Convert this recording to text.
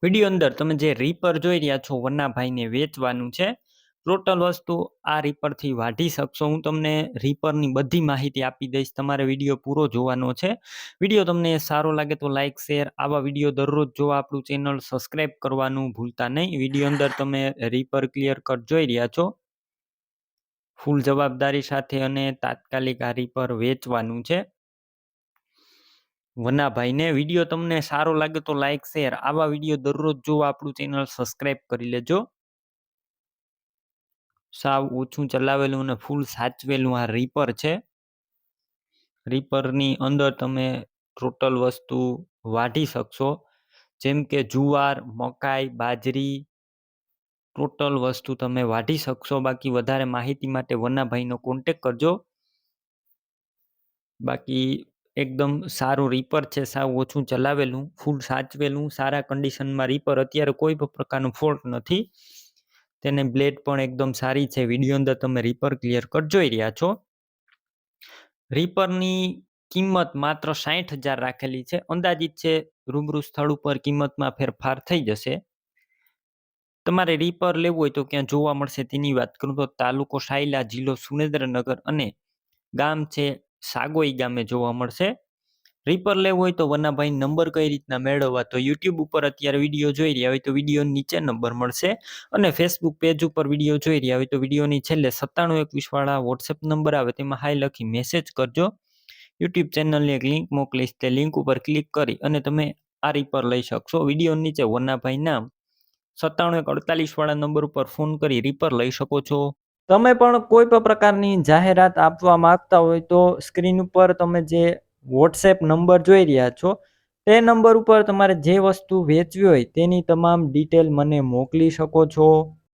Video અંદર તમે જે રીપર જોઈ રહ્યા છો વનાભાઈને વેચવાનું છે. ટોટલ વસ્તુ આ રીપરથી વાઢી શકશો. હું તમને રીપરની બધી માહિતી આપી દઈશ. તમારે વિડીયો પૂરો જોવાનો છે. વિડીયો તમને સારો લાગે તો લાઇક શેર, આવા વિડીયો દરરોજ જોવા આપણું ચેનલ સબસ્ક્રાઈબ કરવાનું ભૂલતા નહીં. વિડીયો અંદર તમે રીપર ક્લિયર કટ જોઈ રહ્યા છો. ફૂલ જવાબદારી સાથે અને તાત્કાલિક આ રીપર વેચવાનું છે વનાભાઈને. વિડીયો તમને સારો લાગે તો લાઇક શેર, આવા વિડીયો દરરોજ જોવા આપણું ચેનલ સબસ્ક્રાઈબ કરી લેજો. સાવ ઓછું ચલાવેલું અને ફૂલ સાચવેલું આ રીપર છે. રીપરની અંદર તમે ટોટલ વસ્તુ વાઢી શકશો, જેમ કે જુવાર, મકાઈ, બાજરી, ટોટલ વસ્તુ તમે વાઢી શકશો. બાકી વધારે માહિતી માટે વનાભાઈનો કોન્ટેક કરજો. બાકી એકદમ સારું રીપર છે, સાવ ઓછું ચલાવેલું, ફૂલ સાચવેલું, સારા કન્ડિશનમાં રીપર. અત્યારે કોઈ પણ પ્રકારનું ફોલ્ટ નથી. તેને બ્લેડ પણ એકદમ સારી છે. વિડીયો અંદર તમે રીપર ક્લિયર કટ જોઈ રહ્યા છો. રીપરની કિંમત માત્ર 60,000 રાખેલી છે. અંદાજિત છે, રૂબરૂ સ્થળ ઉપર કિંમતમાં ફેરફાર થઈ જશે. તમારે રીપર લેવું હોય તો ક્યાં જોવા મળશે તેની વાત કરું તો તાલુકો સાયલા, જિલ્લો સુરેન્દ્રનગર અને ગામ છે સાગોઈ ગામે જોવા મળશે. રીપર લેવું હોય તો વનાભાઈ નંબર કઈ રીતના મેળવવા, તો યુટ્યુબ ઉપર અત્યારે વિડીયો જોઈ રહ્યા હોય તો વિડીયો નીચે નંબર મળશે, અને ફેસબુક પેજ ઉપર વિડીયો જોઈ રહ્યા હોય તો વિડીયોની છેલ્લે 9721 વાળા વોટ્સએપ નંબર આવે તેમાં હાઈ લખી મેસેજ કરજો. યુટ્યુબ ચેનલની એક લિંક મોકલીશ, તે લિંક ઉપર ક્લિક કરી અને તમે આ રીપર લઈ શકશો. વિડીયો નીચે વનાભાઈ નામ 9748 વાળા નંબર ઉપર ફોન કરી રીપર લઈ શકો છો. તમે પણ કોઈ પણ પ્રકારની જાહેરાત આપવા માંગતા હોય તો સ્ક્રીન ઉપર તમે જે વોટ્સએપ નંબર જોઈ રહ્યા છો તે નંબર ઉપર તમારે જે વસ્તુ વેચવી હોય તેની તમામ ડિટેલ મને મોકલી શકો છો.